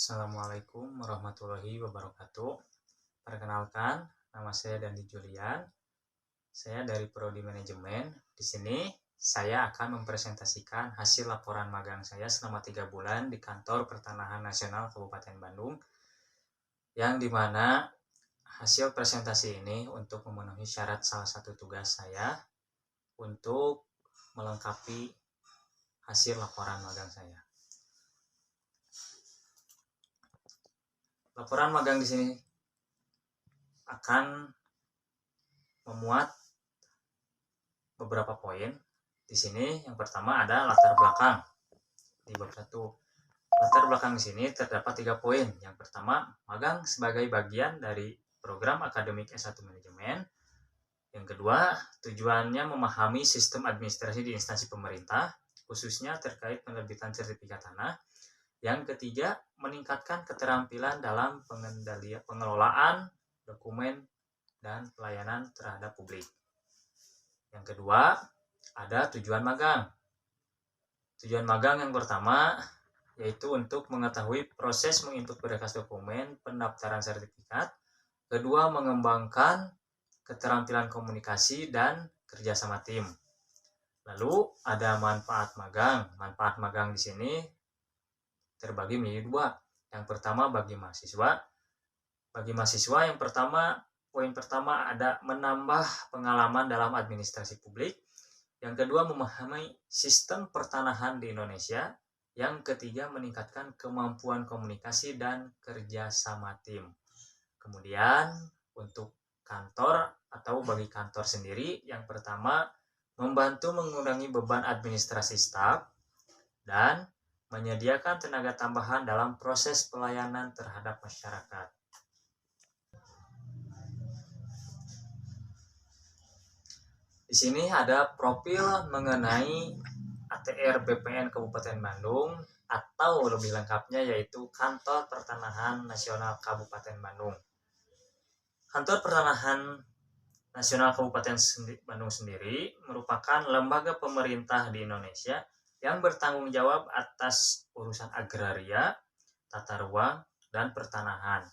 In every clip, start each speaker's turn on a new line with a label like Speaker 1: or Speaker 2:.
Speaker 1: Assalamualaikum warahmatullahi wabarakatuh. Perkenalkan, nama saya Dandi Julian. Saya dari Prodi Manajemen. Di sini saya akan mempresentasikan hasil laporan magang saya selama 3 bulan di Kantor Pertanahan Nasional Kabupaten Bandung, yang dimana hasil presentasi ini untuk memenuhi syarat salah satu tugas saya untuk melengkapi hasil laporan magang saya. Laporan magang di sini akan memuat beberapa poin. Di sini yang pertama ada latar belakang. Di bab 1. Latar belakang di sini terdapat 3 poin. Yang pertama, magang sebagai bagian dari program akademik S1 Manajemen. Yang kedua, tujuannya memahami sistem administrasi di instansi pemerintah, khususnya terkait penerbitan sertifikat tanah. Yang ketiga, meningkatkan keterampilan dalam pengelolaan dokumen dan pelayanan terhadap publik. Yang kedua, ada tujuan magang. Tujuan magang yang pertama yaitu untuk mengetahui proses menginput berkas dokumen pendaftaran sertifikat. Kedua, mengembangkan keterampilan komunikasi dan kerjasama tim. Lalu ada manfaat magang. Manfaat magang di sini terbagi menjadi 2. Yang pertama bagi mahasiswa. Bagi mahasiswa yang pertama, poin pertama ada menambah pengalaman dalam administrasi publik. Yang kedua, memahami sistem pertanahan di Indonesia. Yang ketiga, meningkatkan kemampuan komunikasi dan kerja sama tim. Kemudian, untuk kantor atau bagi kantor sendiri, yang pertama, membantu mengurangi beban administrasi staf dan menyediakan tenaga tambahan dalam proses pelayanan terhadap masyarakat. Di sini ada profil mengenai ATR BPN Kabupaten Bandung, atau lebih lengkapnya yaitu Kantor Pertanahan Nasional Kabupaten Bandung. Kantor Pertanahan Nasional Kabupaten Bandung sendiri merupakan lembaga pemerintah di Indonesia yang bertanggung jawab atas urusan agraria, tata ruang, dan pertanahan.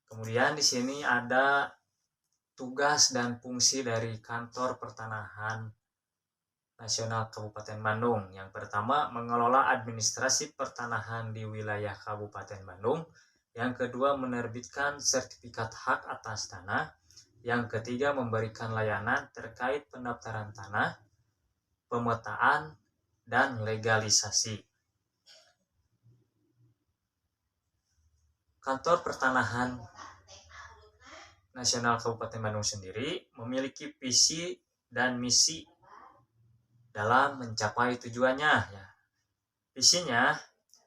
Speaker 1: Kemudian di sini ada tugas dan fungsi dari Kantor Pertanahan Nasional Kabupaten Bandung. Yang pertama, mengelola administrasi pertanahan di wilayah Kabupaten Bandung. Yang kedua, menerbitkan sertifikat hak atas tanah. Yang ketiga, memberikan layanan terkait pendaftaran tanah, pemetaan, dan legalisasi. Kantor Pertanahan Nasional Kabupaten Bandung sendiri memiliki visi dan misi dalam mencapai tujuannya. Visinya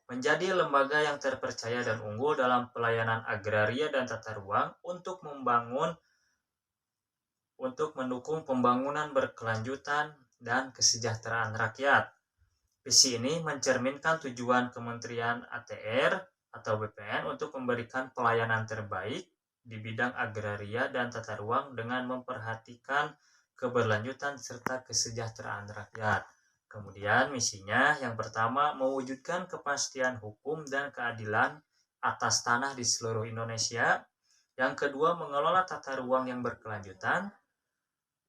Speaker 1: menjadi lembaga yang terpercaya dan unggul dalam pelayanan agraria dan tata ruang untuk mendukung pembangunan berkelanjutan dan kesejahteraan rakyat. Visi ini mencerminkan tujuan Kementerian ATR atau BPN untuk memberikan pelayanan terbaik di bidang agraria dan tata ruang dengan memperhatikan keberlanjutan serta kesejahteraan rakyat. Kemudian misinya yang pertama, mewujudkan kepastian hukum dan keadilan atas tanah di seluruh Indonesia. Yang kedua, mengelola tata ruang yang berkelanjutan,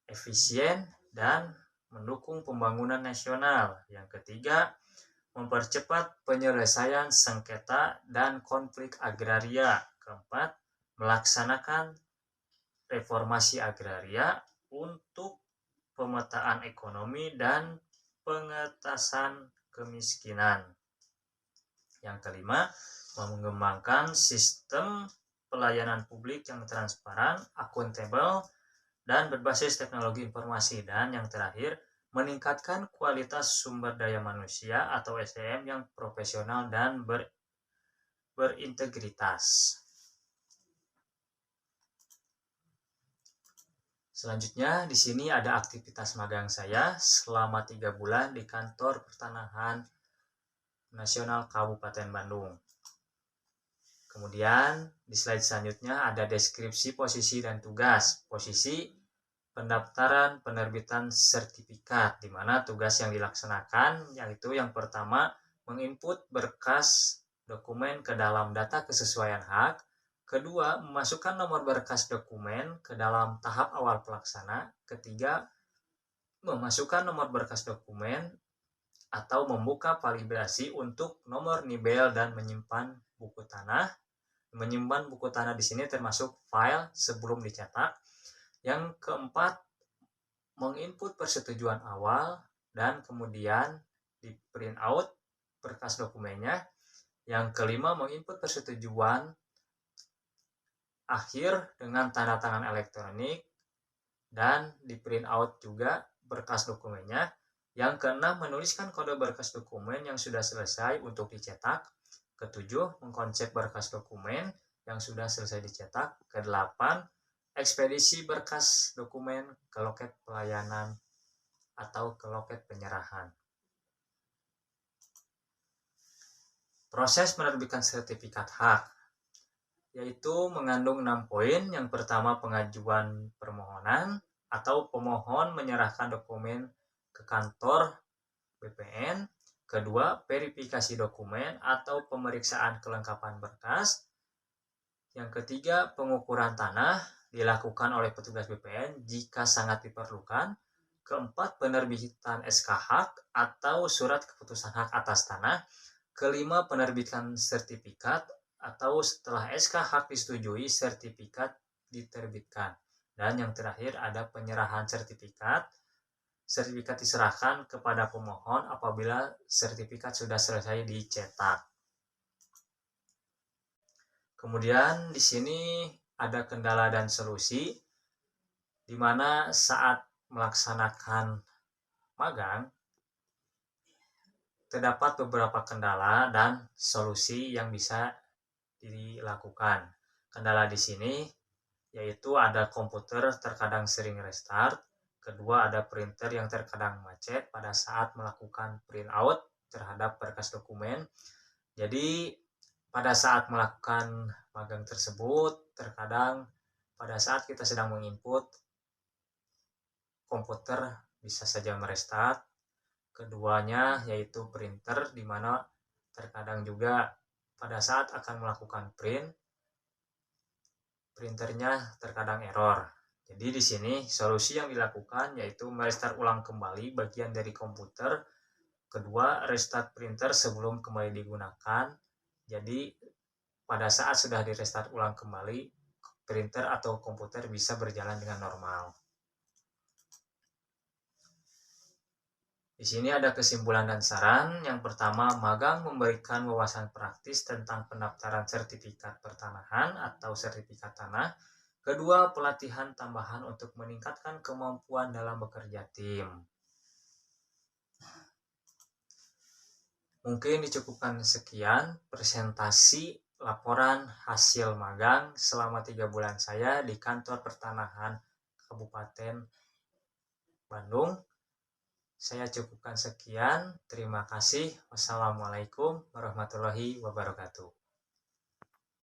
Speaker 1: efisien, dan mendukung pembangunan nasional. Yang ketiga, mempercepat penyelesaian sengketa dan konflik agraria. Keempat, melaksanakan reformasi agraria untuk pemetaan ekonomi dan pengentasan kemiskinan. Yang kelima, mengembangkan sistem pelayanan publik yang transparan, akuntabel, dan berbasis teknologi informasi. Dan yang terakhir, meningkatkan kualitas sumber daya manusia atau SDM yang profesional dan berintegritas. Selanjutnya, di sini ada aktivitas magang saya selama 3 bulan di Kantor Pertanahan Nasional Kabupaten Bandung. Kemudian, di slide selanjutnya ada deskripsi posisi dan tugas. Posisi pendaftaran penerbitan sertifikat, di mana tugas yang dilaksanakan yaitu yang pertama, menginput berkas dokumen ke dalam data kesesuaian hak. Kedua, memasukkan nomor berkas dokumen ke dalam tahap awal pelaksana. Ketiga, memasukkan nomor berkas dokumen atau membuka validasi untuk nomor nibel dan menyimpan buku tanah. Menyimpan buku tanah di sini termasuk file sebelum dicetak. Yang keempat, menginput persetujuan awal dan kemudian di print out berkas dokumennya. Yang kelima, menginput persetujuan akhir dengan tanda tangan elektronik dan di print out juga berkas dokumennya. Yang keenam, menuliskan kode berkas dokumen yang sudah selesai untuk dicetak. Ketujuh, mengkonsep berkas dokumen yang sudah selesai dicetak. Kedelapan, ekspedisi berkas dokumen ke loket pelayanan atau ke loket penyerahan. Proses menerbitkan sertifikat hak yaitu mengandung 6 poin. Yang pertama, pengajuan permohonan atau pemohon menyerahkan dokumen ke kantor BPN. Kedua, verifikasi dokumen atau pemeriksaan kelengkapan berkas. Yang ketiga, pengukuran tanah dilakukan oleh petugas BPN jika sangat diperlukan. Keempat, penerbitan SK hak atau surat keputusan hak atas tanah. Kelima, penerbitan sertifikat atau setelah SK hak disetujui, sertifikat diterbitkan. Dan yang terakhir ada penyerahan sertifikat. Sertifikat diserahkan kepada pemohon apabila sertifikat sudah selesai dicetak. Kemudian di sini ada kendala dan solusi, di mana saat melaksanakan magang terdapat beberapa kendala dan solusi yang bisa dilakukan. Kendala di sini yaitu ada komputer terkadang sering restart, kedua ada printer yang terkadang macet pada saat melakukan print out terhadap berkas dokumen. Jadi pada saat melakukan magang tersebut, terkadang pada saat kita sedang menginput, komputer bisa saja merestart. Keduanya yaitu printer, di mana terkadang juga pada saat akan melakukan print, printernya terkadang error. Jadi di sini solusi yang dilakukan yaitu merestart ulang kembali bagian dari komputer. Kedua, restart printer sebelum kembali digunakan. Jadi pada saat sudah di restart ulang kembali, printer atau komputer bisa berjalan dengan normal. Di sini ada kesimpulan dan saran. Yang pertama, magang memberikan wawasan praktis tentang pendaftaran sertifikat pertanahan atau sertifikat tanah. Kedua, pelatihan tambahan untuk meningkatkan kemampuan dalam bekerja tim. Mungkin dicukupkan sekian presentasi laporan hasil magang selama 3 bulan saya di kantor pertanahan Kabupaten Bandung. Saya cukupkan sekian. Terima kasih. Wassalamualaikum warahmatullahi wabarakatuh.